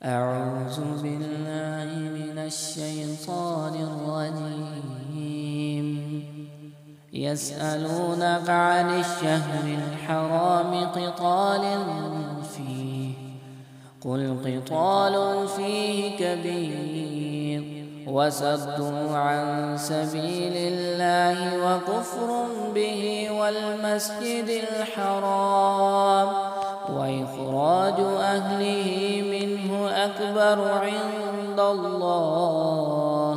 أعوذ بالله من الشيطان الرجيم. يسألونك عن الشهر الحرام قتال فيه قل قتال فيه كبير وصد عن سبيل الله وكفر به والمسجد الحرام وإخراج أهله منه أكبر عند الله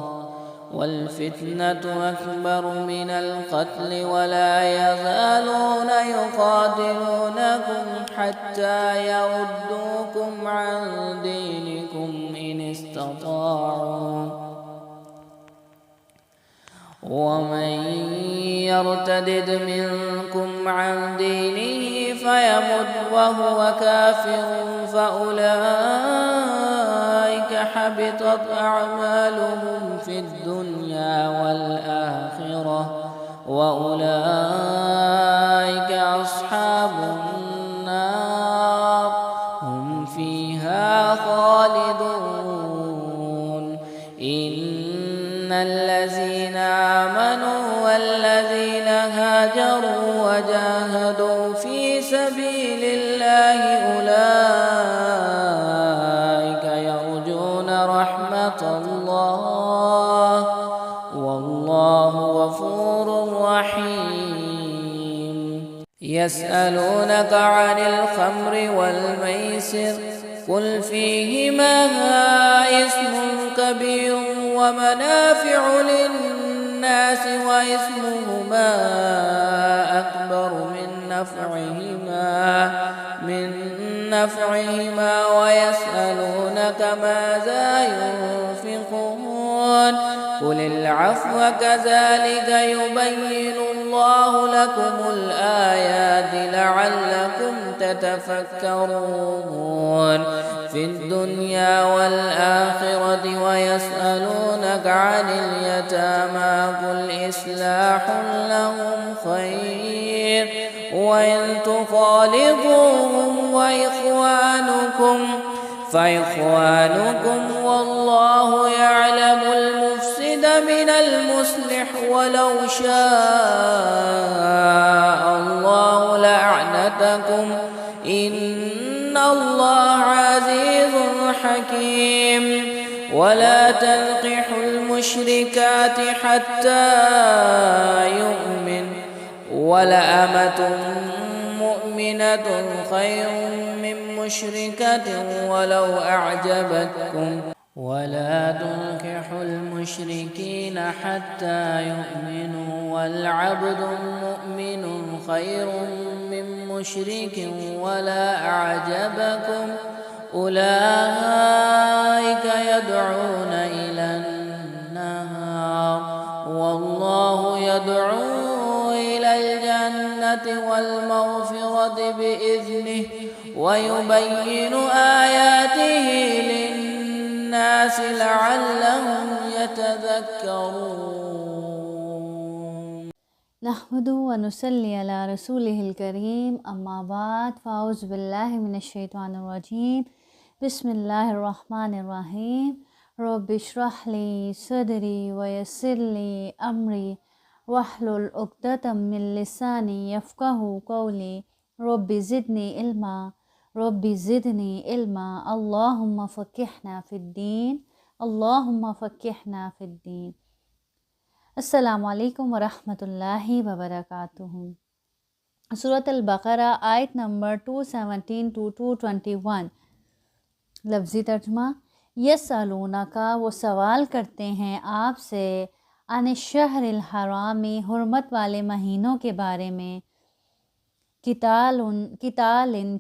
والفتنة أكبر من القتل ولا يزالون يقاتلونكم حتى يردوكم عن دينكم إن استطاعوا ومن يرتد منكم عن دينه فيمت وهو كافر فأولئك حبطت أعمالهم في الدنيا والآخرة وأولئك أصحاب النار هم فيها خالدون. إن الذين آمنوا والذين هاجروا وجاهدوا في سبيل الله أولئك يرجون رحمة الله والله غفور رحيم. يسألونك عن الخمر والميسر قل فيهما إثم كبير ومنافع للناس وإثمهما أكبر من نفعهما ويسألونك ماذا ينفقون قل العفو كذلك يبين الله لكم الآيات لعلكم تتفكرون في الدنيا والآخرة. ويسألونك عن اليتامى قل إصلاح لهم خير وإن تخالطوهم فإخوانكم والله يعلم المفسد من المصلح ولو شاء الله لأعنتكم إن الله عزيز حكيم. ولا تنكحوا المشركات حتى يؤمن ولأمة مؤمنة خير من مشركة ولو أعجبتكم ولا تنكحوا المشركين حتى يؤمنوا ولعبد مؤمن خير من مشرك ولا أعجبكم أولئك يدعون إلى النار والله يدعو إلى الجنة والمغفرة بإذنه ويبين آياته للناس لعلهم يتذكرون. نحمده ونصلي على رسوله الكريم أما بعد فأعوذ بالله من الشيطان الرجيم بسم الله الرحمن الرحيم رب اشرح لي صدري ويسر لي أمري واحلل عقدة من لساني يفقهوا قولي رب زدني علما اللهم فقهنا في الدين. السلام علیکم ورحمۃ اللہ وبرکاتہ۔ سورۃ البقرہ آیت نمبر 217 to 221۔ لفظی ترجمہ: یسألونکا، وہ سوال کرتے ہیں آپ سے، عن الشہر الحرام، حرمت والے مہینوں کے بارے میں، قتال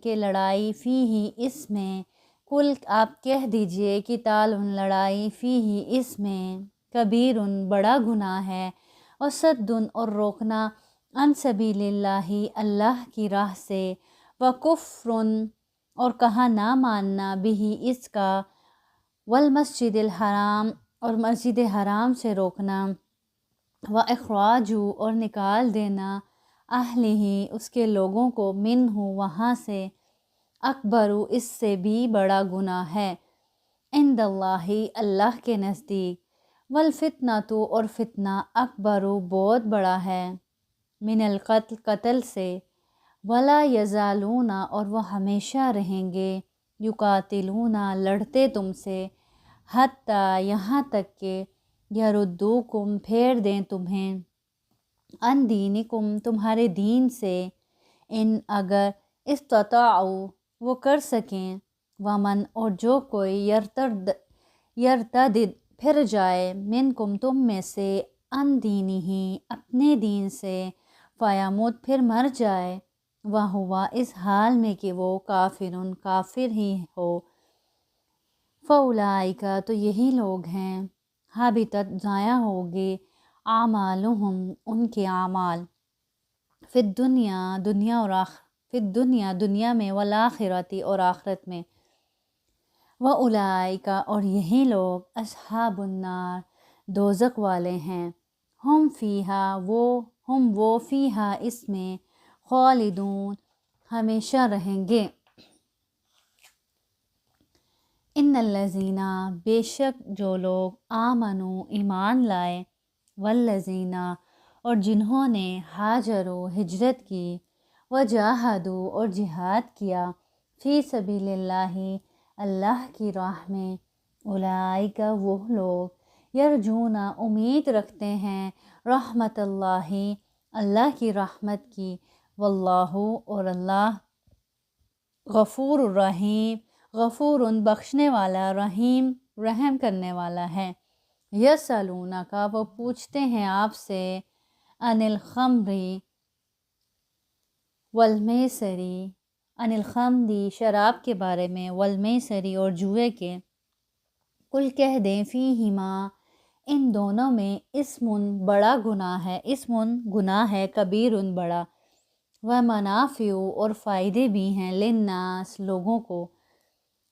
کے لڑائی، فیہ اس میں، کل آپ کہہ دیجئے، قتال لڑائی، فیہ اس میں، کبیر بڑا گناہ ہے، اور صد اور روکنا، عن سبیل اللہ اللہ کی راہ سے، وکفر اور کہا نہ ماننا، بھی اس کا، والمسجد الحرام اور مسجد حرام سے روکنا، وَإِخْرَاجُ اور نکال دینا، اہلہ اس کے لوگوں کو، منہ وہاں سے، اکبر اس سے بھی بڑا گناہ ہے، عند اللہ اللہ کے نزدیک، والفتنہ تو اور فتنہ اکبر بہت بڑا ہے، من القتل قتل سے، ولا یزالون اور وہ ہمیشہ رہیں گے، یقاتلون لڑتے تم سے، حتیٰ یہاں تک کہ یردوکم پھیر دیں تمہیں، ان دینکم تمہارے دین سے، ان اگر استطاعوا وہ کر سکیں، ومن اور جو کوئی یرتد پھر جائے، منکم تم میں سے، ان دینی ہی اپنے دین سے، فیموت پھر مر جائے، وہوا اس حال میں کہ وہ کافر ہی ہو، فاولئک تو یہی لوگ ہیں، حبطت ضائع ہوگے، اعمالہم ان کے اعمال، فی الدنیا دنیا میں، والآخرتی اور آخرت میں، وَأُولَئِکَ اور یہی لوگ، اصحاب النار دوزخ والے ہیں، ہم وہ فیہا اس میں، خالدون ہمیشہ رہیں گے، ان الذین بے شک جو لوگ آمنوا ایمان لائے، والذین اور جنہوں نے ہاجروا ہجرت کی، وجاہدوا اور جہاد کیا، فی سبیل اللہ اللہ کی راہ میں، اولئک وہ لوگ، یرجون امید رکھتے ہیں، رحمت اللہ اللہ کی رحمت کی، واللہ اور اللہ، غفور الرحیم غفور بخشنے والا، رحیم رحم کرنے والا ہے، یسألونک وہ پوچھتے ہیں آپ سے، عن الخمر والمیسری عن الخمر شراب کے بارے میں، والمیسری اور جوئے کے، کل کہہ دیں فیہما ان دونوں میں، اسم بڑا گناہ ہے، اسم گناہ ہے، کبیر بڑا، ومنافع اور فائدے بھی ہیں، للناس لوگوں کو،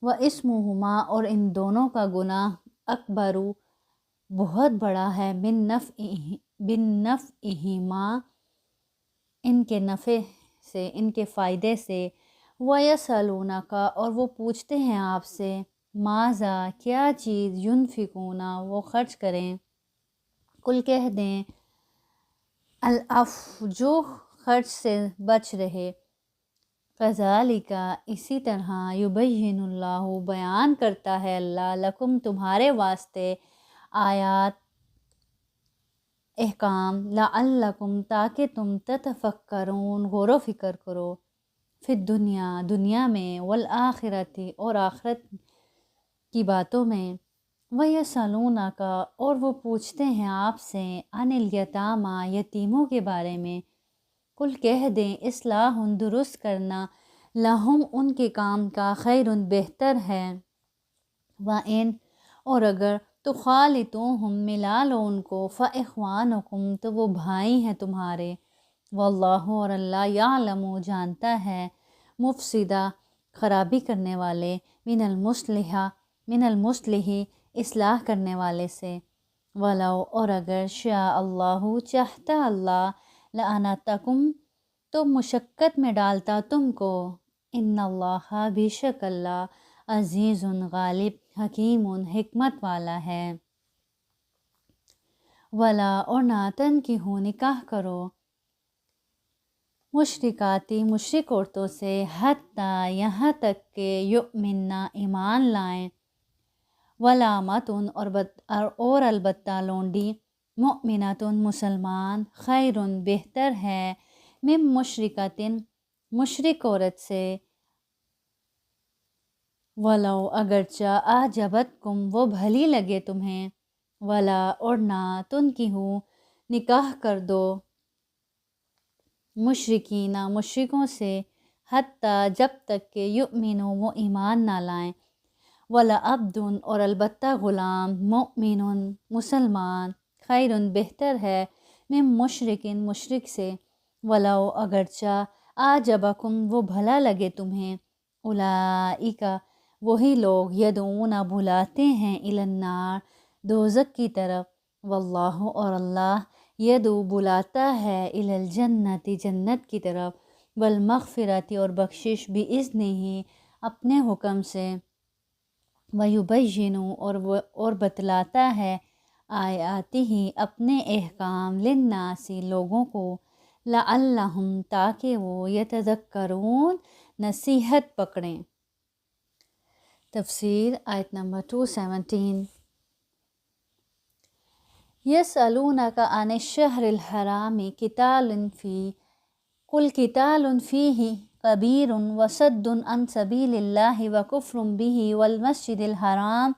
واسمہما اور ان دونوں کا گناہ، اکبر بہت بڑا ہے، من نفعہما ان کے نفع سے، ان کے فائدے سے، وَيَسْأَلُونَكَ اور وہ پوچھتے ہیں آپ سے، ماذا کیا چیز، ينفقون وہ خرچ کریں، کل کہہ دیں العفو جو خرچ سے بچ رہے، کذالک اسی طرح، یبین اللہ بیان کرتا ہے اللہ، لکم تمہارے واسطے، آیات احکام، لعلکم تاکہ تم، تتفکرون غور و فکر کرو، فی الدنیا دنیا میں، والآخرتی اور آخرت کی باتوں میں، وَيَسْأَلُونَكَ اور وہ پوچھتے ہیں آپ سے، عن الیتامیٰ یتیموں کے بارے میں، کل کہہ دیں اصلاح درست کرنا، لہم ان کے کام کا، خیر بہتر ہے، وَإِنْ اور اگر تخالطوہم ملا لو ان کو، فإخوانکم تو وہ بھائی ہیں تمہارے، واللہ اور اللہ، یعلم جانتا ہے، مفسدہ خرابی کرنے والے، من المصلح اصلاح کرنے والے سے، ولو اور اگر شاء اللہ چاہتا اللہ، لعنتکم تو مشقت میں ڈالتا تم کو، ان اللہ بے شک اللہ، عزیز غالب، حکیم حکمت والا ہے، ولا اور نہ تنکحوا نکاح کرو، مشرکاتی مشرک عورتوں سے، حتیٰ یہاں تک کہ یؤمننا ایمان لائیں، ولامتن اور البتہ لونڈی، مؤمنتن مسلمان، خیر بہتر ہے، من مشرکتن مشرک عورت سے، ولو اگرچہ اعجبتکم وہ بھلی لگے تمہیں، ولا اور نہ تنکحوا نکاح کر دو، مشرکین مشرکوں سے، حتیٰ جب تک کہ یؤمنوا وہ ایمان نہ لائیں، وَلَعَبْدٌ اور البتہ غلام، مؤمن مسلمان، خیر بہتر ہے، من مشرکن مشرک سے، ولو اگرچہ اعجبکم وہ بھلا لگے تمہیں، اولئک وہی لوگ، یدعون بلاتے ہیں، الی النار دوزخ کی طرف، واللہ اور اللہ، یدعو بلاتا ہے، الی الجنت جنت کی طرف، والمغفرت اور بخشش، باذنہ اپنے حکم سے، وَيُبَيِّنُ اور بتلاتا ہے آیاتہ اپنے احکام للناسی لوگوں کو لعلہم تاکہ وہ یتذکرون نصیحت پکڑیں۔ تفسیر آیت نمبر 217۔ یسألونک عن الشہر الحرام قتال فی قل قتال فیہ کبیر وصد عن سبیل اللہ وکفر بہ والمسجد الحرام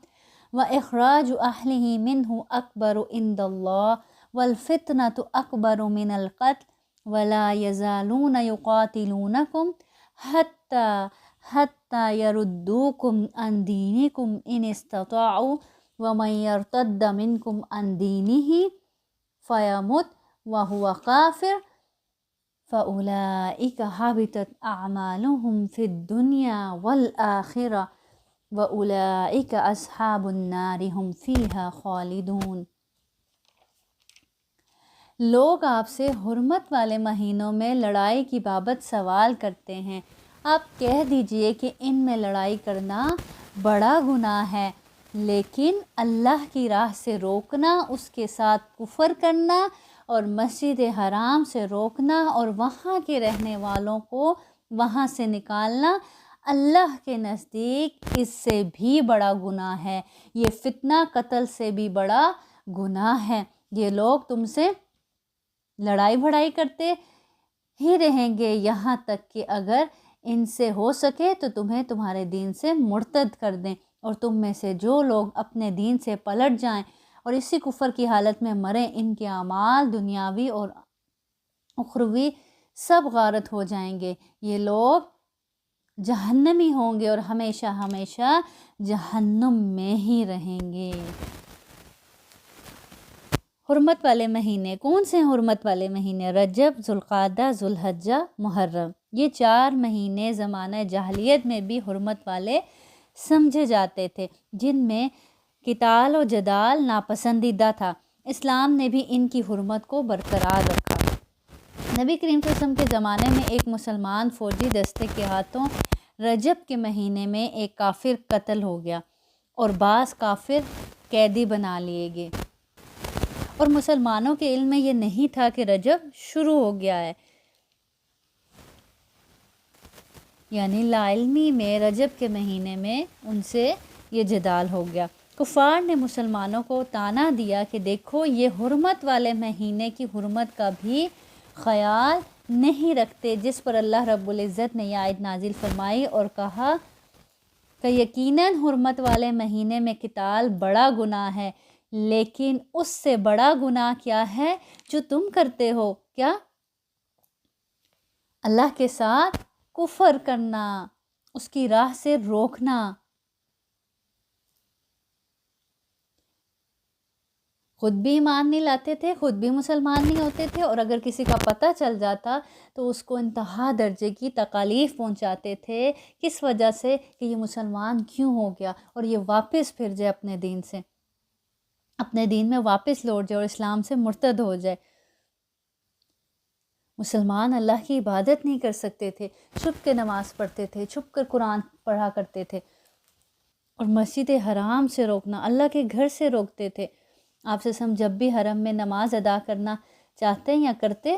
واخراج اہلہ منہ اکبر عند اللہ والفتنۃ اکبر من القتل ولا یزالون یقاتلونکم حتی یردوکم عن دینکم ان استطاعوا ومن یرتد منکم عن دینہ فیمت وہو کافر فأولئک حبطت اعمالہم فی الدنیا والآخرہ وأولئک اصحاب النار ہم فیہا خالدون۔ لوگ آپ سے حرمت والے مہینوں میں لڑائی کی بابت سوال کرتے ہیں، آپ کہہ دیجئے کہ ان میں لڑائی کرنا بڑا گناہ ہے، لیکن اللہ کی راہ سے روکنا، اس کے ساتھ کفر کرنا اور مسجد حرام سے روکنا اور وہاں کے رہنے والوں کو وہاں سے نکالنا اللہ کے نزدیک اس سے بھی بڑا گناہ ہے، یہ فتنہ قتل سے بھی بڑا گناہ ہے۔ یہ لوگ تم سے لڑائی بھڑائی کرتے ہی رہیں گے یہاں تک کہ اگر ان سے ہو سکے تو تمہیں تمہارے دین سے مرتد کر دیں، اور تم میں سے جو لوگ اپنے دین سے پلٹ جائیں اور اسی کفر کی حالت میں مریں، ان کے اعمال دنیاوی اور اخروی سب غارت ہو جائیں گے، یہ لوگ جہنمی ہوں گے اور ہمیشہ ہمیشہ جہنم میں ہی رہیں گے۔ حرمت والے مہینے کون سے ہیں؟ حرمت والے مہینے رجب، ذوالقعدہ، ذوالحجہ، محرم۔ یہ 4 مہینے زمانہ جاہلیت میں بھی حرمت والے سمجھے جاتے تھے، جن میں قتال و جدال ناپسندیدہ تھا۔ اسلام نے بھی ان کی حرمت کو برقرار رکھا۔ نبی کریم صلی اللہ علیہ وسلم کے زمانے میں ایک مسلمان فوجی دستے کے ہاتھوں رجب کے مہینے میں ایک کافر قتل ہو گیا اور بعض کافر قیدی بنا لیے گئے، اور مسلمانوں کے علم میں یہ نہیں تھا کہ رجب شروع ہو گیا ہے، یعنی لا علمی میں رجب کے مہینے میں ان سے یہ جدال ہو گیا۔ کفار نے مسلمانوں کو طعنہ دیا کہ دیکھو یہ حرمت والے مہینے کی حرمت کا بھی خیال نہیں رکھتے، جس پر اللہ رب العزت نے یہ آیت نازل فرمائی اور کہا کہ یقیناً حرمت والے مہینے میں قتال بڑا گناہ ہے، لیکن اس سے بڑا گناہ کیا ہے جو تم کرتے ہو؟ کیا؟ اللہ کے ساتھ کفر کرنا، اس کی راہ سے روکنا۔ خود بھی ایمان نہیں لاتے تھے، خود بھی مسلمان نہیں ہوتے تھے، اور اگر کسی کا پتہ چل جاتا تو اس کو انتہا درجے کی تکالیف پہنچاتے تھے۔ کس وجہ سے؟ کہ یہ مسلمان کیوں ہو گیا اور یہ واپس پھر جائے اپنے دین سے، اپنے دین میں واپس لوٹ جائے اور اسلام سے مرتد ہو جائے۔ مسلمان اللہ کی عبادت نہیں کر سکتے تھے، چھپ کے نماز پڑھتے تھے، چھپ کر قرآن پڑھا کرتے تھے، اور مسجد حرام سے روکنا، اللہ کے گھر سے روکتے تھے۔ آپ سے ہم جب بھی حرم میں نماز ادا کرنا چاہتے یا کرتے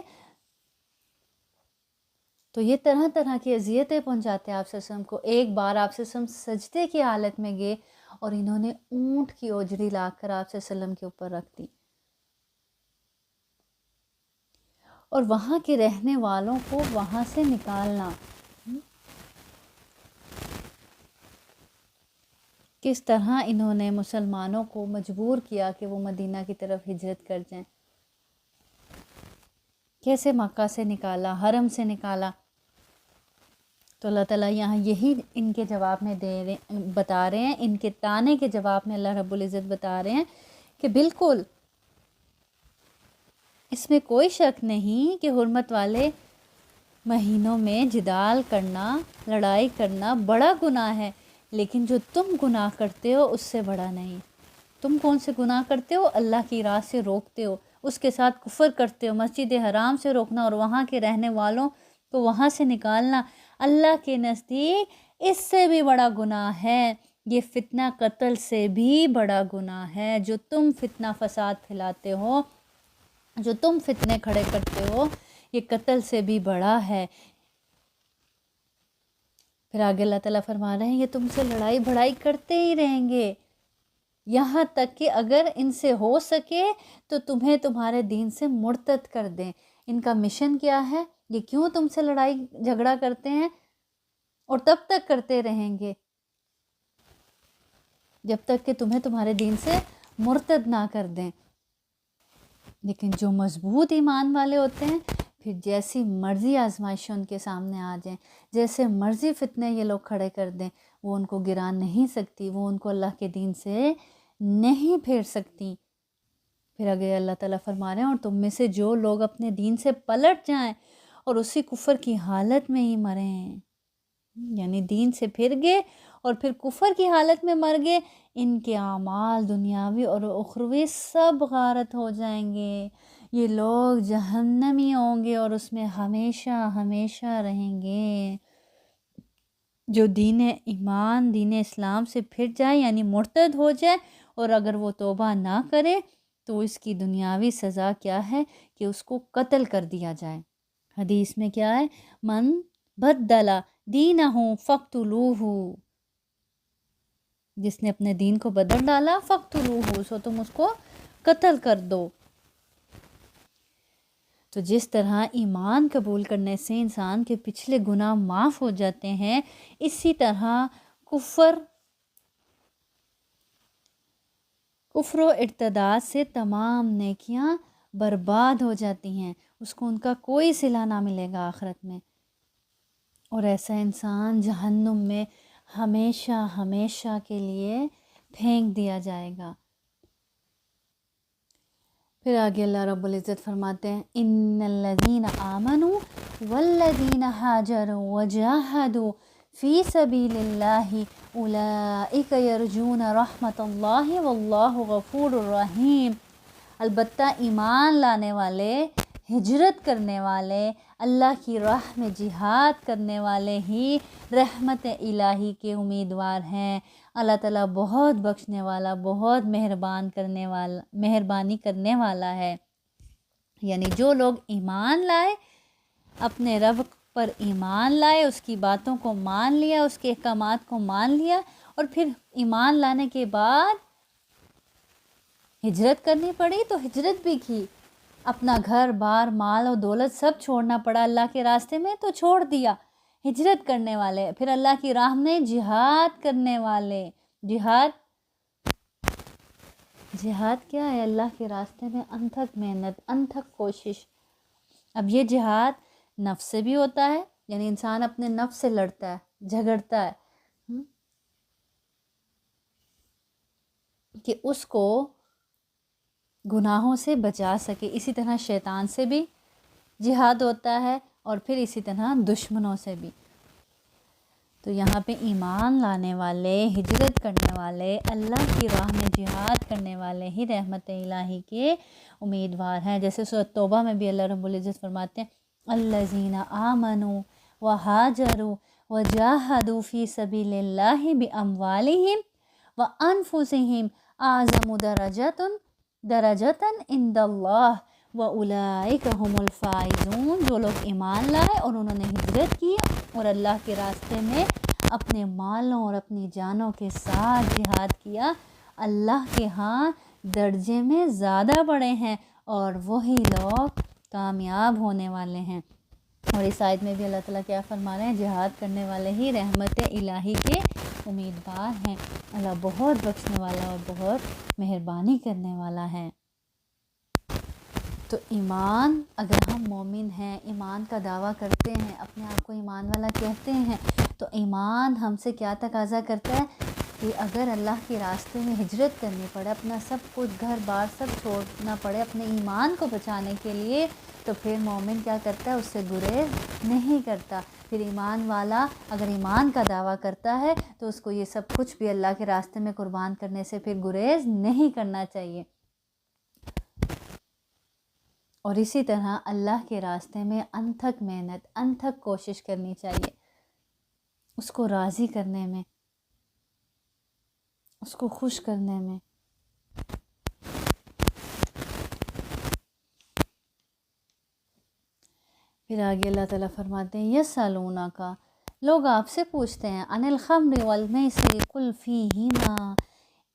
تو یہ طرح طرح کی اذیتیں پہنچاتے آپ سے ہم کو۔ ایک بار آپ سے ہم سجدے کی حالت میں گئے اور انہوں نے اونٹ کی اوجری لا کر آپ سے وسلم کے اوپر رکھ دی، اور وہاں کے رہنے والوں کو وہاں سے نکالنا۔ کس طرح انہوں نے مسلمانوں کو مجبور کیا کہ وہ مدینہ کی طرف ہجرت کر جائیں، کیسے مکہ سے نکالا، حرم سے نکالا۔ تو اللہ تعالیٰ یہاں یہی ان کے جواب میں بتا رہے ہیں، ان کے طعنے کے جواب میں اللہ رب العزت بتا رہے ہیں کہ بالکل اس میں کوئی شک نہیں کہ حرمت والے مہینوں میں جدال کرنا، لڑائی کرنا بڑا گناہ ہے، لیکن جو تم گناہ کرتے ہو اس سے بڑا نہیں۔ تم کون سے گناہ کرتے ہو؟ اللہ کی راہ سے روکتے ہو، اس کے ساتھ کفر کرتے ہو، مسجد حرام سے روکنا اور وہاں کے رہنے والوں کو وہاں سے نکالنا اللہ کے نزدیک اس سے بھی بڑا گناہ ہے۔ یہ فتنہ قتل سے بھی بڑا گناہ ہے، جو تم فتنہ فساد پھیلاتے ہو، جو تم فتنے کھڑے کرتے ہو، یہ قتل سے بھی بڑا ہے۔ پھر آگے اللہ تعالیٰ فرما رہے ہیں یہ تم سے لڑائی بھڑائی کرتے ہی رہیں گے، یہاں تک کہ اگر ان سے ہو سکے تو تمہیں تمہارے دین سے مرتد کر دیں۔ ان کا مشن کیا ہے؟ یہ کیوں تم سے لڑائی جھگڑا کرتے ہیں؟ اور تب تک کرتے رہیں گے جب تک کہ تمہیں تمہارے دین سے مرتد نہ کر دیں۔ لیکن جو مضبوط ایمان والے ہوتے ہیں، پھر جیسی مرضی آزمائشیں ان کے سامنے آ جائیں، جیسے مرضی فتنے یہ لوگ کھڑے کر دیں، وہ ان کو گرا نہیں سکتی، وہ ان کو اللہ کے دین سے نہیں پھیر سکتی۔ پھر آگے اللہ تعالیٰ فرما رہے ہیں اور تم میں سے جو لوگ اپنے دین سے پلٹ جائیں اور اسی کفر کی حالت میں ہی مریں، یعنی دین سے پھر گئے اور پھر کفر کی حالت میں مر گئے، ان کے اعمال دنیاوی اور اخروی سب غارت ہو جائیں گے، یہ لوگ جہنمی ہوں گے اور اس میں ہمیشہ ہمیشہ رہیں گے۔ جو دین ایمان، دین اسلام سے پھر جائے یعنی مرتد ہو جائے، اور اگر وہ توبہ نہ کرے تو اس کی دنیاوی سزا کیا ہے کہ اس کو قتل کر دیا جائے۔ حدیث میں کیا ہے؟ من بدل دینہ فقتلوہ، جس نے اپنے دین کو بدل ڈالا فقتلوہ، سو تم اس کو قتل کر دو۔ تو جس طرح ایمان قبول کرنے سے انسان کے پچھلے گناہ معاف ہو جاتے ہیں، اسی طرح کفر و ارتداد سے تمام نیکیاں برباد ہو جاتی ہیں، اس کو ان کا کوئی صلہ نہ ملے گا آخرت میں، اور ایسا انسان جہنم میں ہمیشہ ہمیشہ کے لیے پھینک دیا جائے گا۔ پھر آگے اللہ رب العزت فرماتے ہیں ان الذین آمنوا والذین ہاجروا وجاہدوا فی سبیل اللہ اولئک یرجون رحمت اللہ واللہ غفور الرحیم۔ البتہ ایمان لانے والے، ہجرت کرنے والے، اللہ کی راہ میں جہاد کرنے والے ہی رحمت الہی کے امیدوار ہیں۔ اللہ تعالیٰ بہت بخشنے والا، بہت مہربانی کرنے والا ہے۔ یعنی جو لوگ ایمان لائے، اپنے رب پر ایمان لائے، اس کی باتوں کو مان لیا، اس کے احکامات کو مان لیا، اور پھر ایمان لانے کے بعد ہجرت کرنی پڑی تو ہجرت بھی کی، اپنا گھر بار مال و دولت سب چھوڑنا پڑا اللہ کے راستے میں تو چھوڑ دیا۔ ہجرت کرنے والے، پھر اللہ کی راہ میں جہاد کرنے والے۔ جہاد کیا ہے؟ اللہ کے راستے میں انتھک محنت، انتھک کوشش۔ اب یہ جہاد نفس سے بھی ہوتا ہے، یعنی انسان اپنے نفس سے لڑتا ہے، جھگڑتا ہے کہ اس کو گناہوں سے بچا سکے۔ اسی طرح شیطان سے بھی جہاد ہوتا ہے، اور پھر اسی طرح دشمنوں سے بھی۔ تو یہاں پہ ایمان لانے والے، ہجرت کرنے والے، اللہ کی راہ میں جہاد کرنے والے ہی رحمت الہی کے امیدوار ہیں۔ جیسے سورۃ توبہ میں بھی اللہ رب العزت فرماتے ہیں الذین آمنوا وہاجروا وجاہدوا فی سبیل اللہ باموالہم وانفسہم اعظم درجۃ عند اللہ وَأُولَئِكَ هُمُ الْفَائِزُونَ۔ جو لوگ ایمان لائے اور انہوں نے ہجرت کی اور اللہ کے راستے میں اپنے مالوں اور اپنی جانوں کے ساتھ جہاد کیا، اللہ کے ہاں درجے میں زیادہ بڑے ہیں، اور وہی لوگ کامیاب ہونے والے ہیں۔ اور اس آیت میں بھی اللہ تعالیٰ کیا فرما رہے ہیں؟ جہاد کرنے والے ہی رحمت الہی کے امیدوار ہیں۔ اللہ بہت بخشنے والا اور بہت مہربانی کرنے والا ہے۔ تو ایمان، اگر ہم مومن ہیں، ایمان کا دعویٰ کرتے ہیں، اپنے آپ کو ایمان والا کہتے ہیں، تو ایمان ہم سے کیا تقاضا کرتا ہے کہ اگر اللہ کے راستے میں ہجرت کرنی پڑے، اپنا سب کچھ گھر بار سب چھوڑنا پڑے اپنے ایمان کو بچانے کے لیے، تو پھر مومن کیا کرتا ہے؟ اس سے گریز نہیں کرتا۔ پھر ایمان والا اگر ایمان کا دعویٰ کرتا ہے تو اس کو یہ سب کچھ بھی اللہ کے راستے میں قربان کرنے سے پھر گریز نہیں کرنا چاہیے۔ اور اسی طرح اللہ کے راستے میں انتھک محنت، انتھک کوشش کرنی چاہیے اس کو راضی کرنے میں۔ اس کو خوش کرنے میں۔ پھر آگے اللہ تعالیٰ فرماتے ہیں یسألونہ کا، لوگ آپ سے پوچھتے ہیں، عن الخمر والمیسر قل فیہما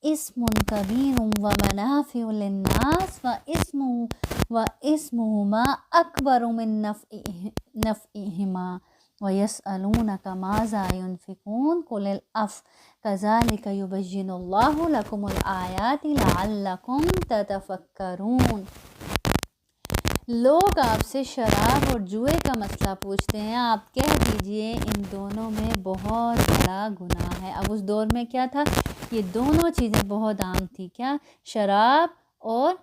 اسم کبیر ومنافع للناس واسمہما اکبر من نفعہما ویسألونک ماذا ينفقون قل العفو کذالک یبین اللہ لکم الآیات لعلکم تتفکرون۔ لوگ آپ سے شراب اور جوئے کا مسئلہ پوچھتے ہیں، آپ کہہ دیجئے ان دونوں میں بہت بڑا گناہ ہے۔ اب اس دور میں کیا تھا؟ یہ دونوں چیزیں بہت عام تھی، کیا؟ شراب اور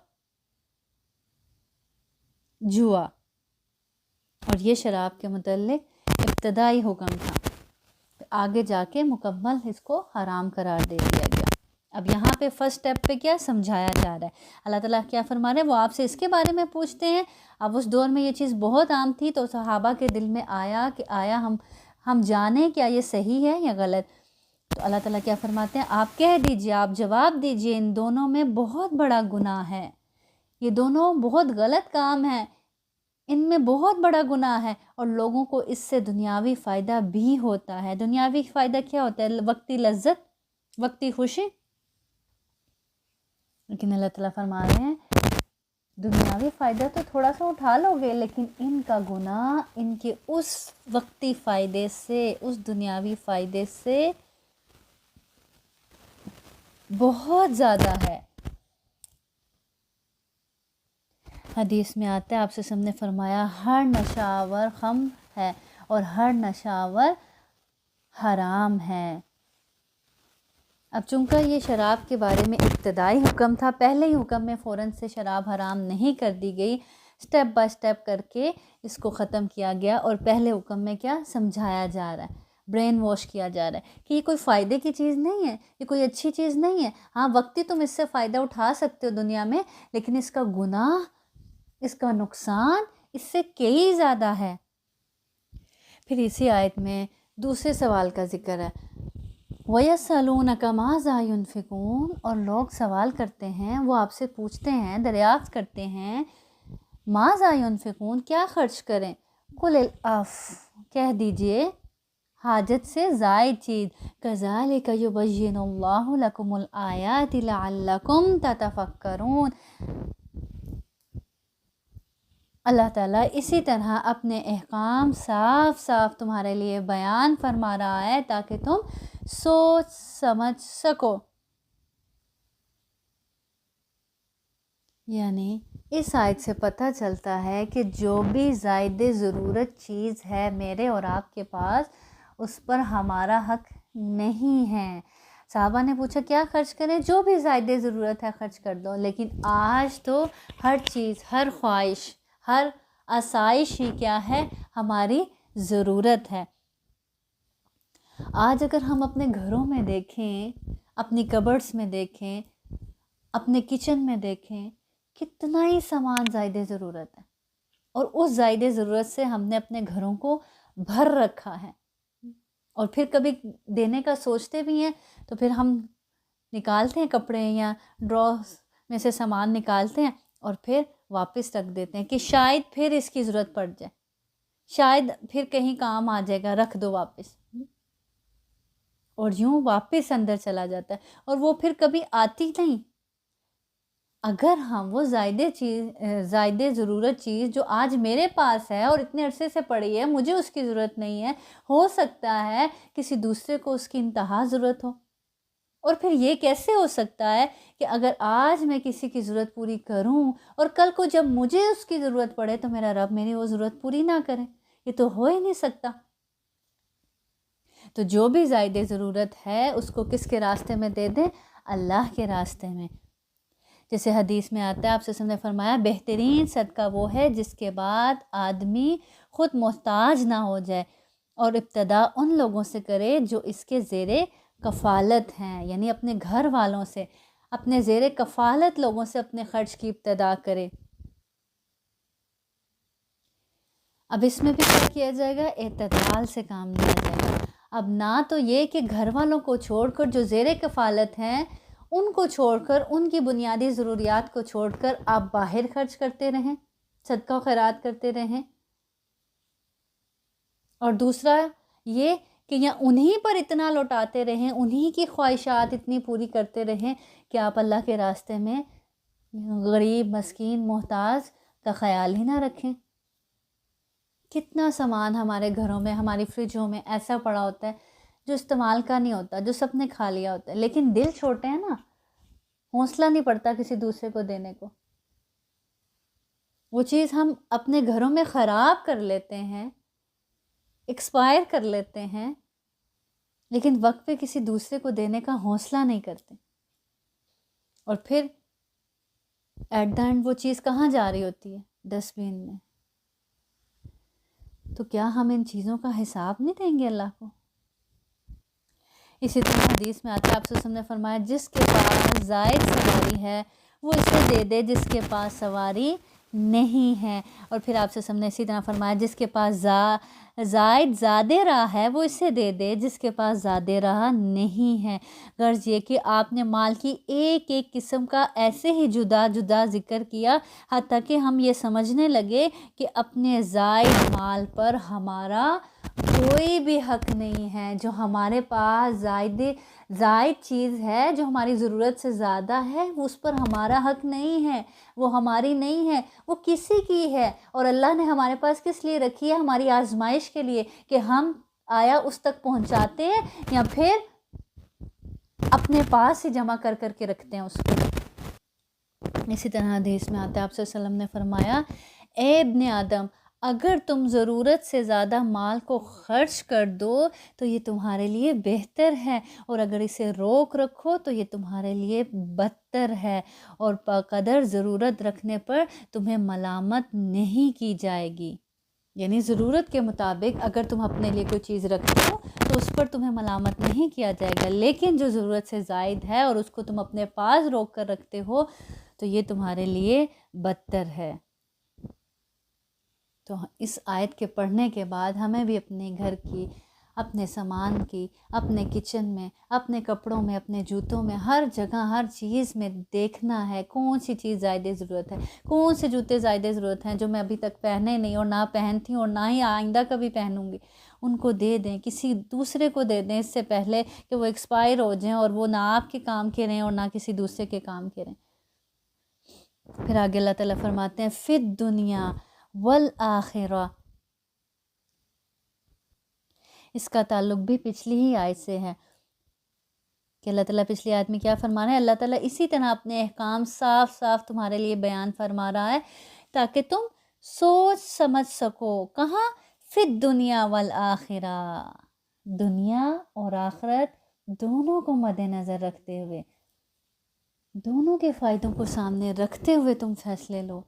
جوا، اور یہ شراب کے متعلق ابتدائی حکم تھا، آگے جا کے مکمل اس کو حرام قرار دے دیا گیا۔ اب یہاں پہ فرسٹ سٹیپ پہ کیا سمجھایا جا رہا ہے؟ اللہ تعالیٰ کیا فرما رہے ہیں؟ وہ آپ سے اس کے بارے میں پوچھتے ہیں۔ اب اس دور میں یہ چیز بہت عام تھی، تو صحابہ کے دل میں آیا کہ آیا ہم جانیں کیا یہ صحیح ہے یا غلط۔ تو اللہ تعالیٰ کیا فرماتے ہیں؟ آپ کہہ دیجئے، آپ جواب دیجئے، ان دونوں میں بہت بڑا گناہ ہے، یہ دونوں بہت غلط کام ہے، ان میں بہت بڑا گناہ ہے، اور لوگوں کو اس سے دنیاوی فائدہ بھی ہوتا ہے۔ دنیاوی فائدہ کیا ہوتا ہے؟ وقتی لذت، وقتی خوشی۔ لیکن اللہ تعالیٰ فرما رہے ہیں دنیاوی فائدہ تو تھوڑا سا اٹھا لو گے، لیکن ان کا گناہ ان کے اس وقتی فائدے سے، اس دنیاوی فائدے سے بہت زیادہ ہے۔ حدیث میں آتا ہے، آپ سے ہم نے فرمایا ہر نشاور خمر ہے اور ہر نشاور حرام ہے۔ اب چونکہ یہ شراب کے بارے میں ابتدائی حکم تھا، پہلے ہی حکم میں فوراً سے شراب حرام نہیں کر دی گئی، سٹیپ بائی سٹیپ کر کے اس کو ختم کیا گیا، اور پہلے حکم میں کیا سمجھایا جا رہا ہے، برین واش کیا جا رہا ہے کہ یہ کوئی فائدے کی چیز نہیں ہے، یہ کوئی اچھی چیز نہیں ہے۔ ہاں وقتی تم اس سے فائدہ اٹھا سکتے ہو دنیا میں، لیکن اس کا گناہ، اس کا نقصان اس سے کئی زیادہ ہے۔ پھر اسی آیت میں دوسرے سوال کا ذکر ہے، وَيَسْأَلُونَكَ مَاذَا يُنْفِقُونَ، اور لوگ سوال کرتے ہیں، وہ آپ سے پوچھتے ہیں، دریافت کرتے ہیں، مَاذَا يُنْفِقُونَ، کیا خرچ کریں؟ قُلِ الْعَفْوَ، کہہ دیجئے حاجت سے زائد چیز، كَذَلِكَ يُبَيِّنُ اللَّهُ لَكُمُ الْآيَاتِ لَعَلَّكُمْ تَتَفَكَّرُونَ۔ اللہ تعالیٰ اسی طرح اپنے احکام صاف صاف تمہارے لیے بیان فرما رہا ہے تاکہ تم سوچ سمجھ سکو۔ یعنی اس آیت سے پتہ چلتا ہے کہ جو بھی زائد ضرورت چیز ہے میرے اور آپ کے پاس، اس پر ہمارا حق نہیں ہے۔ صحابہ نے پوچھا کیا خرچ کریں؟ جو بھی زائد ضرورت ہے خرچ کر دو، لیکن آج تو ہر چیز، ہر خواہش، ہر آسائش ہی کیا ہے؟ ہماری ضرورت ہے۔ آج اگر ہم اپنے گھروں میں دیکھیں، اپنی کبرڈز میں دیکھیں، اپنے کچن میں دیکھیں، کتنا ہی سامان زائد ضرورت ہے، اور اس زائد ضرورت سے ہم نے اپنے گھروں کو بھر رکھا ہے، اور پھر کبھی دینے کا سوچتے بھی ہیں تو پھر ہم نکالتے ہیں کپڑے یا ڈراز میں سے سامان نکالتے ہیں اور پھر واپس رکھ دیتے ہیں کہ شاید پھر اس کی ضرورت پڑ جائے، شاید پھر کہیں کام آ جائے گا، رکھ دو واپس، اور یوں واپس اندر چلا جاتا ہے، اور وہ پھر کبھی آتی نہیں۔ اگر ہم وہ زائد ضرورت چیز جو آج میرے پاس ہے اور اتنے عرصے سے پڑی ہے، مجھے اس کی ضرورت نہیں ہے، ہو سکتا ہے کسی دوسرے کو اس کی انتہا ضرورت ہو، اور پھر یہ کیسے ہو سکتا ہے کہ اگر آج میں کسی کی ضرورت پوری کروں اور کل کو جب مجھے اس کی ضرورت پڑے تو میرا رب میری وہ ضرورت پوری نہ کرے؟ یہ تو ہو ہی نہیں سکتا۔ تو جو بھی زائد ضرورت ہے اس کو کس کے راستے میں دے دیں؟ اللہ کے راستے میں۔ جیسے حدیث میں آتا ہے، آپ سے نے فرمایا بہترین صدقہ وہ ہے جس کے بعد آدمی خود محتاج نہ ہو جائے، اور ابتدا ان لوگوں سے کرے جو اس کے زیر کفالت ہیں، یعنی اپنے گھر والوں سے، اپنے زیر کفالت لوگوں سے اپنے خرچ کی ابتدا کرے۔ اب اس میں بھی کیا کیا جائے گا؟ اعتدال سے کام لیا جائے گا۔ اب نہ تو یہ کہ گھر والوں کو چھوڑ کر جو زیر کفالت ہیں ان کو چھوڑ کر، ان کی بنیادی ضروریات کو چھوڑ کر آپ باہر خرچ کرتے رہیں، صدقہ و خیرات کرتے رہیں، اور دوسرا یہ کہ یا انہی پر اتنا لوٹاتے رہیں، انہی کی خواہشات اتنی پوری کرتے رہیں کہ آپ اللہ کے راستے میں غریب، مسکین، محتاج کا خیال ہی نہ رکھیں۔ کتنا سامان ہمارے گھروں میں، ہماری فریجوں میں ایسا پڑا ہوتا ہے جو استعمال کا نہیں ہوتا، جو سب نے کھا لیا ہوتا ہے، لیکن دل چھوٹے ہیں نا، حوصلہ نہیں پڑتا کسی دوسرے کو دینے کو۔ وہ چیز ہم اپنے گھروں میں خراب کر لیتے ہیں، ایکسپائر کر لیتے ہیں، لیکن وقت پہ کسی دوسرے کو دینے کا حوصلہ نہیں کرتے، اور پھر ایٹ دا اینڈ وہ چیز کہاں جا رہی ہوتی ہے؟ ڈسٹ بین میں۔ تو کیا ہم ان چیزوں کا حساب نہیں دیں گے اللہ کو؟ اسی طرح حدیث میں آتا ہے، آپ صلی اللہ علیہ وسلم نے فرمایا جس کے پاس زائد سواری ہے وہ اسے دے دے جس کے پاس سواری نہیں ہے، اور پھر آپ صلی اللہ علیہ وسلم نے اسی طرح فرمایا جس کے پاس زیادہ راہ ہے وہ اسے دے دے جس کے پاس زیادہ راہ نہیں ہے۔ غرض یہ کہ آپ نے مال کی ایک ایک قسم کا ایسے ہی جدا جدا ذکر کیا حتیٰ کہ ہم یہ سمجھنے لگے کہ اپنے زائد مال پر ہمارا کوئی بھی حق نہیں ہے۔ جو ہمارے پاس زائد چیز ہے، جو ہماری ضرورت سے زیادہ ہے، اس پر ہمارا حق نہیں ہے، وہ ہماری نہیں ہے، وہ کسی کی ہے، اور اللہ نے ہمارے پاس کس لیے رکھی ہے؟ ہماری آزمائش کے لیے، کہ ہم آیا اس تک پہنچاتے ہیں یا پھر اپنے پاس ہی جمع کر کر کے رکھتے ہیں اس کو۔ اسی طرح حدیث میں آتا ہے، آپ صلی اللہ علیہ وسلم نے فرمایا اے ابن آدم، اگر تم ضرورت سے زیادہ مال کو خرچ کر دو تو یہ تمہارے لیے بہتر ہے، اور اگر اسے روک رکھو تو یہ تمہارے لیے بدتر ہے، اور بقدر ضرورت رکھنے پر تمہیں ملامت نہیں کی جائے گی۔ یعنی ضرورت کے مطابق اگر تم اپنے لیے کوئی چیز رکھتے ہو تو اس پر تمہیں ملامت نہیں کیا جائے گا، لیکن جو ضرورت سے زائد ہے اور اس کو تم اپنے پاس روک کر رکھتے ہو تو یہ تمہارے لیے بدتر ہے۔ تو اس آیت کے پڑھنے کے بعد ہمیں بھی اپنے گھر کی، اپنے سامان کی، اپنے کچن میں، اپنے کپڑوں میں، اپنے جوتوں میں، ہر جگہ ہر چیز میں دیکھنا ہے کون سی چیز زائد ضرورت ہے، کون سے جوتے زائد ضرورت ہیں جو میں ابھی تک پہنے نہیں اور نہ پہنتی ہوں اور نہ ہی آئندہ کبھی پہنوں گی، ان کو دے دیں، کسی دوسرے کو دے دیں اس سے پہلے کہ وہ ایکسپائر ہو جائیں اور وہ نہ آپ کے کام کے رہیں اور نہ کسی دوسرے کے کام کے رہیں۔ پھر آگے اللہ تعالیٰ فرماتے ہیں فی الدنیا والآخرہ، اس کا تعلق بھی پچھلی ہی آیت سے ہے کہ اللہ تعالیٰ پچھلی آیت میں کیا فرما رہا ہے؟ اللہ تعالیٰ اسی طرح اپنے احکام صاف صاف تمہارے لیے بیان فرما رہا ہے تاکہ تم سوچ سمجھ سکو۔ کہاں؟ فی الدنیا والآخرہ، دنیا اور آخرت دونوں کو مد نظر رکھتے ہوئے، دونوں کے فائدوں کو سامنے رکھتے ہوئے تم فیصلے لو۔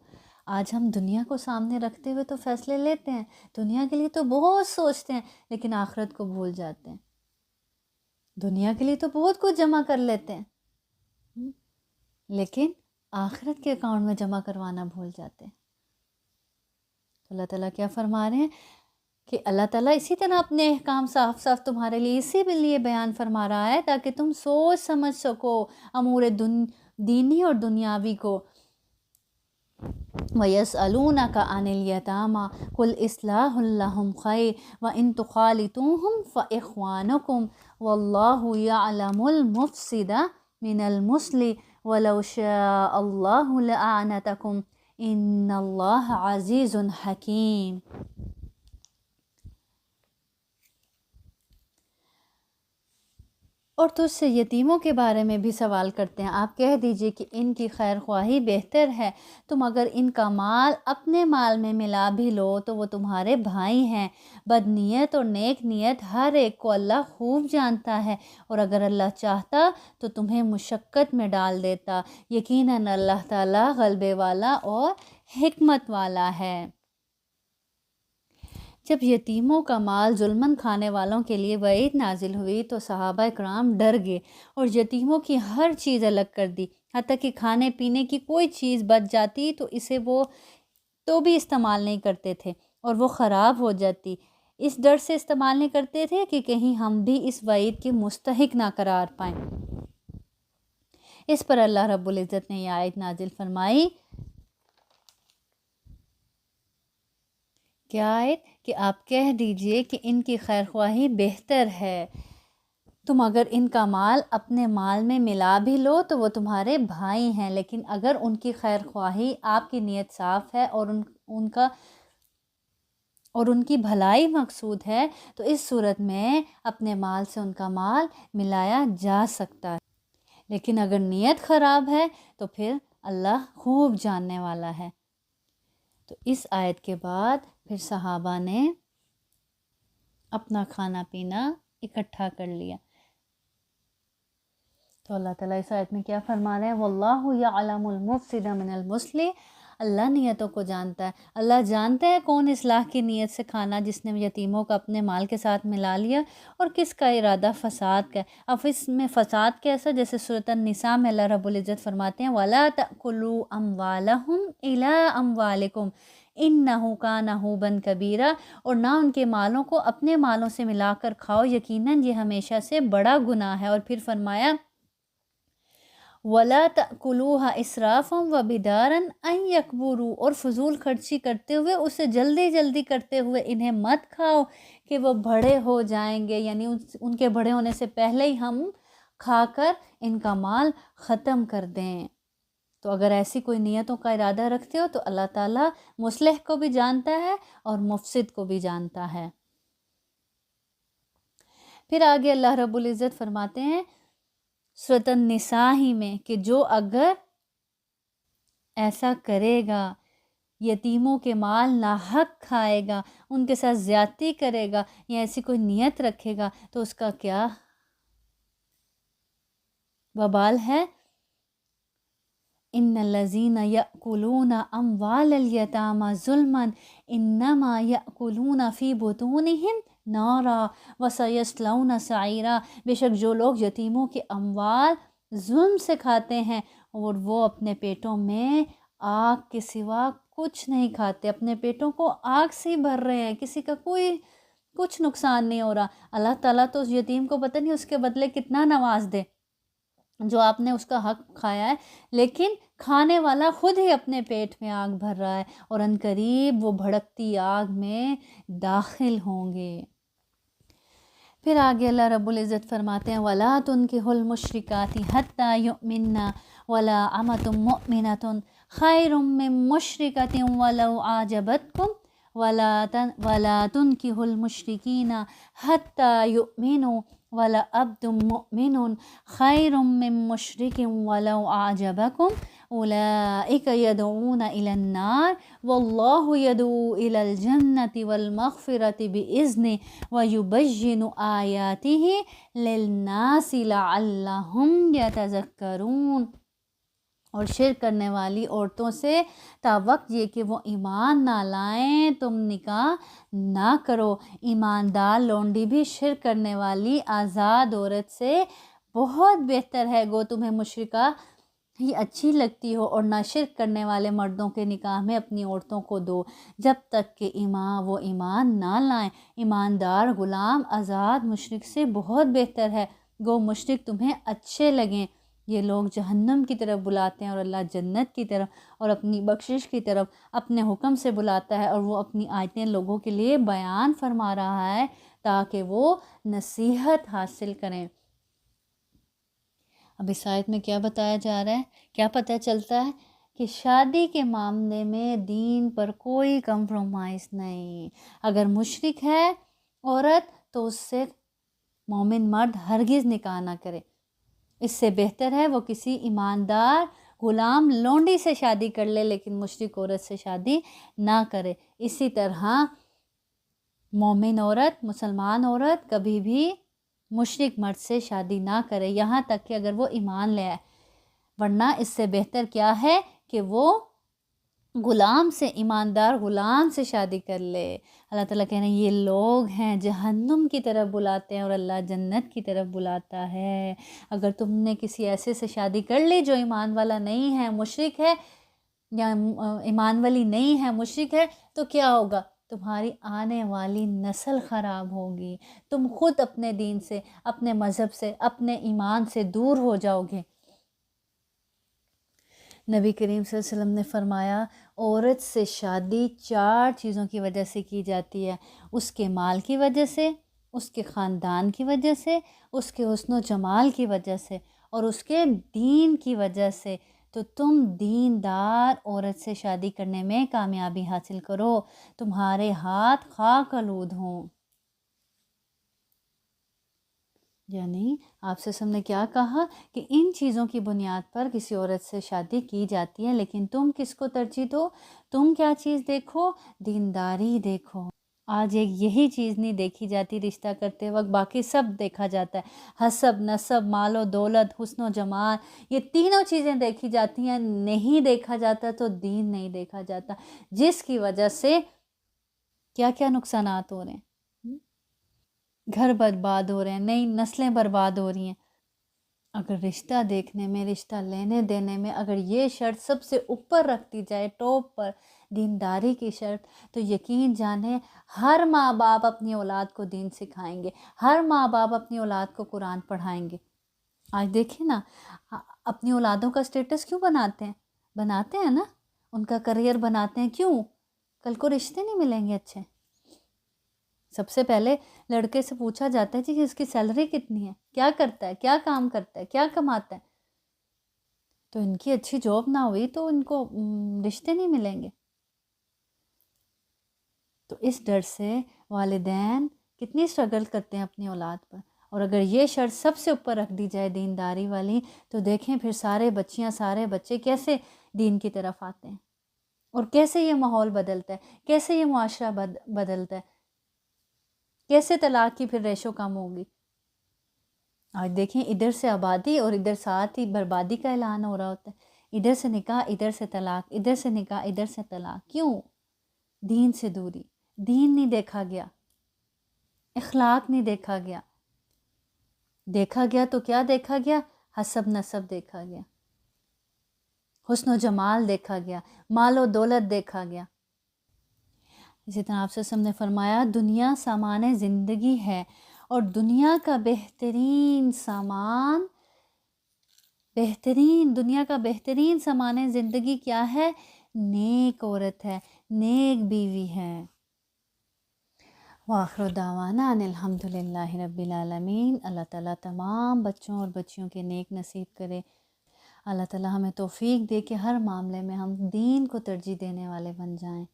آج ہم دنیا کو سامنے رکھتے ہوئے تو فیصلے لیتے ہیں، دنیا کے لیے تو بہت سوچتے ہیں لیکن آخرت کو بھول جاتے ہیں۔ دنیا کے لیے تو بہت کچھ جمع کر لیتے ہیں لیکن آخرت کے اکاؤنٹ میں جمع کروانا بھول جاتے ہیں۔ تو اللہ تعالیٰ کیا فرما رہے ہیں کہ اللہ تعالیٰ اسی طرح اپنے احکام صاف صاف تمہارے لیے اسی لیے بیان فرما رہا ہے تاکہ تم سوچ سمجھ سکو امور دینی اور دنیاوی کو۔ وَيَسْأَلُونَكَ عَنِ الْيَتَامَى قُلْ إِصْلَاحٌ لَهُمْ خَيْرٌ وَإِن تُخَالِطُوهُمْ فَإِخْوَانُكُمْ وَاللَّهُ يَعْلَمُ الْمُفْسِدَ مِنَ الْمُصْلِحِ وَلَوْ شَاءَ اللَّهُ لَأَعْنَتَكُمْ إِنَّ اللَّهَ عَزِيزٌ حَكِيمٌ۔ اور تجھ سے یتیموں کے بارے میں بھی سوال کرتے ہیں، آپ کہہ دیجئے کہ ان کی خیر خواہی بہتر ہے، تم اگر ان کا مال اپنے مال میں ملا بھی لو تو وہ تمہارے بھائی ہیں، بد نیت اور نیک نیت ہر ایک کو اللہ خوب جانتا ہے، اور اگر اللہ چاہتا تو تمہیں مشقت میں ڈال دیتا، یقیناً اللہ تعالیٰ غلبے والا اور حکمت والا ہے۔ جب یتیموں کا مال ظلماً کھانے والوں کے لیے وعید نازل ہوئی تو صحابہ کرام ڈر گئے اور یتیموں کی ہر چیز الگ کر دی، حتیٰ کہ کھانے پینے کی کوئی چیز بچ جاتی تو اسے وہ تو بھی استعمال نہیں کرتے تھے اور وہ خراب ہو جاتی، اس ڈر سے استعمال نہیں کرتے تھے کہ کہیں ہم بھی اس وعید کے مستحق نہ قرار پائیں۔ اس پر اللہ رب العزت نے یہ آیت نازل فرمائی، کیا آیت؟ کہ آپ کہہ دیجئے کہ ان کی خیر خواہی بہتر ہے، تم اگر ان کا مال اپنے مال میں ملا بھی لو تو وہ تمہارے بھائی ہیں، لیکن اگر ان کی خیر خواہی، آپ کی نیت صاف ہے اور ان کی بھلائی مقصود ہے تو اس صورت میں اپنے مال سے ان کا مال ملایا جا سکتا ہے، لیکن اگر نیت خراب ہے تو پھر اللہ خوب جاننے والا ہے۔ تو اس آیت کے بعد پھر صحابہ نے اپنا کھانا پینا اکٹھا کر لیا۔ تو اللہ تعالیٰ اس آیت میں کیا فرما رہے ہیں؟ واللہ یعلم المفسد من المصلح، اللہ نیتوں کو جانتا ہے، اللہ جانتا ہے کون اصلاح کی نیت سے کھانا جس نے یتیموں کا اپنے مال کے ساتھ ملا لیا اور کس کا ارادہ فساد کا ہے۔ اب اس میں فساد کیسا؟ جیسے سورۃ النساء میں اللہ رب العزت فرماتے ہیں وَلَا تَأْكُلُوا أَمْوَالَهُمْ إِلَىٰ أَمْوَالِكُمْ إِنَّهُ كَانَ حُوبًا كَبِيرًا، اور نہ ان کے مالوں کو اپنے مالوں سے ملا کر کھاؤ، یقیناً یہ ہمیشہ سے بڑا گناہ ہے۔ اور پھر فرمایا وَلَا تَأْكُلُوهَا إِسْرَافًا وَبِدَارًا أَن يَكْبُرُوا، اور فضول خرچی کرتے ہوئے، اسے جلدی جلدی کرتے ہوئے انہیں مت کھاؤ کہ وہ بڑے ہو جائیں گے، یعنی ان کے بڑے ہونے سے پہلے ہی ہم کھا کر ان کا مال ختم کر دیں۔ تو اگر ایسی کوئی نیتوں کا ارادہ رکھتے ہو تو اللہ تعالیٰ مصلح کو بھی جانتا ہے اور مفسد کو بھی جانتا ہے۔ پھر آگے اللہ رب العزت فرماتے ہیں سورۃ النساء ہی میں کہ جو اگر ایسا کرے گا، یتیموں کے مال ناحق کھائے گا، ان کے ساتھ زیادتی کرے گا یا ایسی کوئی نیت رکھے گا تو اس کا کیا وبال ہے؟ ان الذین یأکلون اموال الیتامی ظلما انما یأکلون فی بطونہم نارا وسیصلون سعیرا، بے شک جو لوگ یتیموں کے اموال ظلم سے کھاتے ہیں اور وہ اپنے پیٹوں میں آگ کے سوا کچھ نہیں کھاتے، اپنے پیٹوں کو آگ سے ہی بھر رہے ہیں، کسی کا کوئی کچھ نقصان نہیں ہو رہا۔ اللہ تعالیٰ تو اس یتیم کو پتہ نہیں اس کے بدلے کتنا نواز دے جو آپ نے اس کا حق کھایا ہے، لیکن کھانے والا خود ہی اپنے پیٹ میں آگ بھر رہا ہے اور عنقریب وہ بھڑکتی آگ میں داخل ہوں گے۔ پھر آگے اللہ رب العزت فرماتے ہیں وَلَا تُنْكِحُوا الْمُشْرِكَاتِ حَتَّى يُؤْمِنَّ وَلَا أَمَةٌ مُؤْمِنَةٌ خَيْرٌ مِّن مُّشْرِكَةٍ وَلَوْ أَعْجَبَتْكُمْ وَلَا تُنْكِحُوا الْمُشْرِكِينَ حَتَّى يُؤْمِنُوا وَلَعَبْدٌ مُّؤْمِنٌ خَيْرٌ مِّن مُّشْرِكٍ وَلَوْ أَعْجَبَكُمْ أُولَٰئِكَ يَدْعُونَ إِلَى النَّارِ وَاللَّهُ يَدْعُو إِلَى الْجَنَّةِ وَالْمَغْفِرَةِ بِإِذْنِهِ وَيُبَيِّنُ آيَاتِهِ لِلنَّاسِ لَعَلَّهُمْ يَتَذَكَّرُونَ، اور شرک کرنے والی عورتوں سے تاوقت یہ کہ وہ ایمان نہ لائیں تم نکاح نہ کرو۔ ایماندار لونڈی بھی شرک کرنے والی آزاد عورت سے بہت بہتر ہے، گو تمہیں مشرکہ ہی اچھی لگتی ہو، اور نہ شرک کرنے والے مردوں کے نکاح میں اپنی عورتوں کو دو جب تک کہ وہ ایمان نہ لائیں۔ ایماندار غلام آزاد مشرک سے بہت بہتر ہے، گو مشرک تمہیں اچھے لگیں۔ یہ لوگ جہنم کی طرف بلاتے ہیں اور اللہ جنت کی طرف اور اپنی بخشش کی طرف اپنے حکم سے بلاتا ہے، اور وہ اپنی آیتیں لوگوں کے لیے بیان فرما رہا ہے تاکہ وہ نصیحت حاصل کریں۔ اب اس آیت میں کیا بتایا جا رہا ہے؟ کیا پتہ چلتا ہے کہ شادی کے معاملے میں دین پر کوئی کمپرومائز نہیں۔ اگر مشرک ہے عورت تو اس سے مومن مرد ہرگز نکاح نہ کرے، اس سے بہتر ہے وہ کسی ایماندار غلام لونڈی سے شادی کر لے لیکن مشرک عورت سے شادی نہ کرے۔ اسی طرح مومن عورت، مسلمان عورت کبھی بھی مشرک مرد سے شادی نہ کرے یہاں تک کہ اگر وہ ایمان لے آئے، ورنہ اس سے بہتر کیا ہے کہ وہ غلام سے، ایماندار غلام سے شادی کر لے۔ اللہ تعالیٰ کہہ رہے ہیں یہ لوگ ہیں جہنم کی طرف بلاتے ہیں اور اللہ جنت کی طرف بلاتا ہے۔ اگر تم نے کسی ایسے سے شادی کر لی جو ایمان والا نہیں ہے، مشرک ہے، یا ایمان والی نہیں ہے، مشرک ہے، تو کیا ہوگا؟ تمہاری آنے والی نسل خراب ہوگی، تم خود اپنے دین سے، اپنے مذہب سے، اپنے ایمان سے دور ہو جاؤ گے۔ نبی کریم صلی اللہ علیہ وسلم نے فرمایا عورت سے شادی 4 چیزوں کی وجہ سے کی جاتی ہے، اس کے مال کی وجہ سے، اس کے خاندان کی وجہ سے، اس کے حسن و جمال کی وجہ سے، اور اس کے دین کی وجہ سے۔ تو تم دیندار عورت سے شادی کرنے میں کامیابی حاصل کرو، تمہارے ہاتھ خاک آلود ہوں۔ یعنی آپ سے ہم نے کیا کہا کہ ان چیزوں کی بنیاد پر کسی عورت سے شادی کی جاتی ہے، لیکن تم کس کو ترجیح دو؟ تم کیا چیز دیکھو؟ دینداری دیکھو۔ آج ایک یہی چیز نہیں دیکھی جاتی رشتہ کرتے وقت، باقی سب دیکھا جاتا ہے، حسب، نسب، مال و دولت، حسن و جمال، یہ تینوں چیزیں دیکھی جاتی ہیں، نہیں دیکھا جاتا تو دین نہیں دیکھا جاتا، جس کی وجہ سے کیا کیا نقصانات ہو رہے ہیں، گھر برباد ہو رہے ہیں، نئی نسلیں برباد ہو رہی ہیں۔ اگر رشتہ دیکھنے میں، رشتہ لینے دینے میں اگر یہ شرط سب سے اوپر رکھ دی جائے، ٹاپ پر، دینداری کی شرط، تو یقین جانیں ہر ماں باپ اپنی اولاد کو دین سکھائیں گے، ہر ماں باپ اپنی اولاد کو قرآن پڑھائیں گے۔ آج دیکھیں نا، اپنی اولادوں کا سٹیٹس کیوں بناتے ہیں نا، ان کا کریئر بناتے ہیں، کیوں؟ کل کو رشتے نہیں ملیں گے اچھے۔ سب سے پہلے لڑکے سے پوچھا جاتا ہے جی کہ اس کی سیلری کتنی ہے، کیا کرتا ہے، کیا کام کرتا ہے، کیا کماتا ہے۔ تو ان کی اچھی جاب نہ ہوئی تو ان کو رشتے نہیں ملیں گے۔ تو اس ڈر سے والدین کتنی سٹرگل کرتے ہیں اپنی اولاد پر، اور اگر یہ شرط سب سے اوپر رکھ دی جائے دینداری والی، تو دیکھیں پھر سارے بچے کیسے دین کی طرف آتے ہیں، اور کیسے یہ ماحول بدلتا ہے، کیسے یہ معاشرہ بدلتا ہے، کیسے طلاق کی پھر ریشو کم ہوگی۔ آج دیکھیں ادھر سے آبادی اور ادھر ساتھ ہی بربادی کا اعلان ہو رہا ہوتا ہے، ادھر سے نکاح، ادھر سے طلاق، ادھر سے نکاح، ادھر سے طلاق۔ کیوں؟ دین سے دوری، دین نہیں دیکھا گیا، اخلاق نہیں دیکھا گیا۔ دیکھا گیا تو کیا دیکھا گیا؟ حسب نسب دیکھا گیا، حسن و جمال دیکھا گیا، مال و دولت دیکھا گیا۔ اسی طرح آپ سے ہم نے فرمایا دنیا سامان زندگی ہے، اور دنیا کا بہترین سامان زندگی کیا ہے؟ نیک عورت ہے، نیک بیوی ہے۔ وآخر دعوانا ان الحمدللہ رب العالمین۔ اللہ تعالیٰ تمام بچوں اور بچیوں کے نیک نصیب کرے۔ اللہ تعالیٰ ہمیں توفیق دے کہ ہر معاملے میں ہم دین کو ترجیح دینے والے بن جائیں۔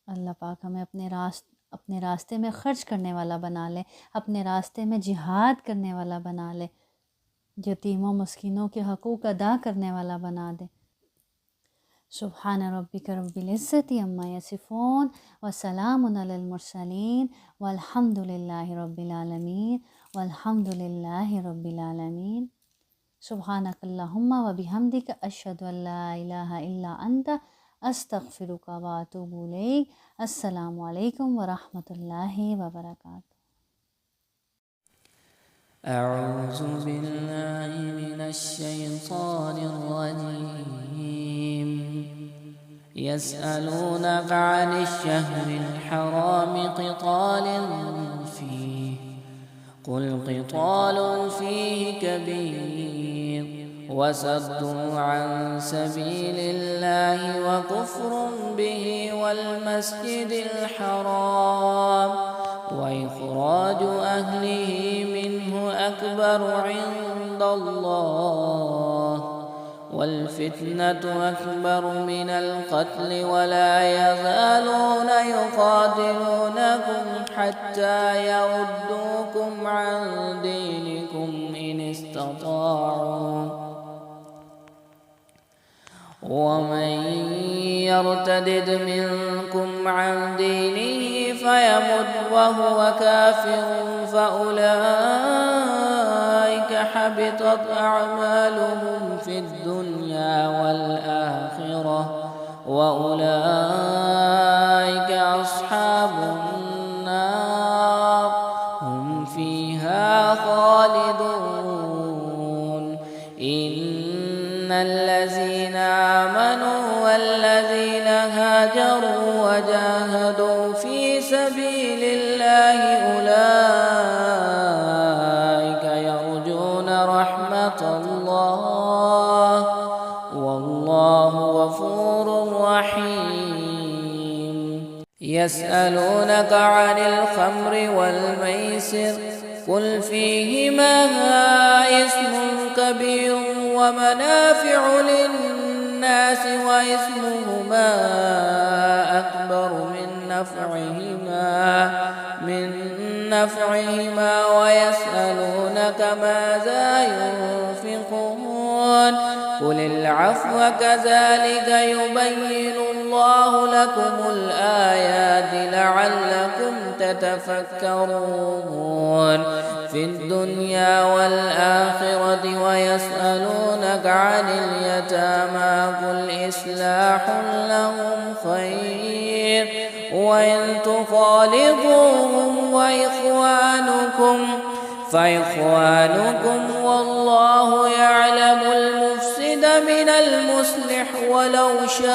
اللہ پاک ہمیں اپنے راستے میں خرچ کرنے والا بنا لے، اپنے راستے میں جہاد کرنے والا بنا لے، یتیموں مسکینوں کے حقوق ادا کرنے والا بنا دے۔ سبحان ربک رب العزت عما یصفون وسلام علی المرسلین والحمد للہ رب العالمین، والحمد للہ رب العالمین۔ سبحانک اللہم وبحمدک اشہد ان لا الہ الا انت استغفرک واتوب الیک۔ السلام علیکم ورحمۃ اللہ وبرکاتہ۔ أعوذ بالله من الشيطان الرجيم. يسألونك عن الشهر الحرام قتال فيه قل قتال فيه كبير وصد عن سبيل الله وكفر به والمسجد الحرام وإخراج أهله منه أكبر عند الله والفتنة أكبر من القتل ولا يزالون يقاتلونكم حتى يردوكم عن دينكم إن استطاعوا ومن يرتدد منكم عن دينه فيمت وهو كافر فأولئك حبطت أعمالهم في الدنيا والآخرة وأولئك أصحاب النار هم فيها خالدون. إن الذين آمنوا والذين هاجروا وجاهدوا في سبيل الله أولئك يرجون رحمة الله والله غفور رحيم. يسألونك عن الخمر والميسر قل فيهما إثم كبير ومنافع للناس وإثمهما أكبر من نفعهما ويسألونك ماذا ينفقون قل العفو كذلك يبين الله لكم الآيات لعلكم تتفكرون في الدنيا والآخرة. ويسألونك عن اليتامى قل إصلاح لهم خير وإن تخالطوهم فإخوانكم والله يعلم المفسد من المصلح ولو شاء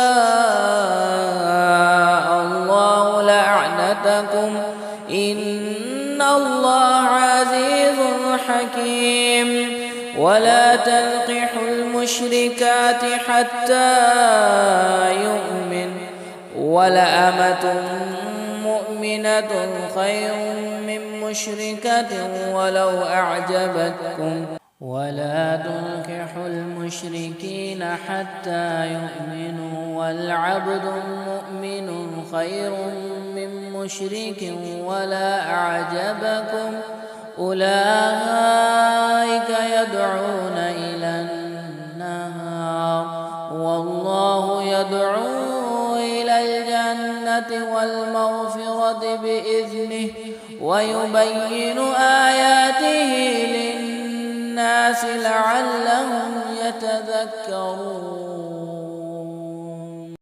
الله لأعنتكم إن الله عزيز حكيم. ولا تنكحوا المشركات حتى يؤمن ولأمة مؤمنة خير من مشركة ولو أعجبتكم. ولا تنكحوا المشركين حتى يؤمنوا والعبد مؤمن خير من مشرك ولا أعجبكم. أولئك يدعون إلى النار والله يدعو إلى الجنة والمغفرة بإذنه ويبين آياته للناس لعلهم يتذكرون.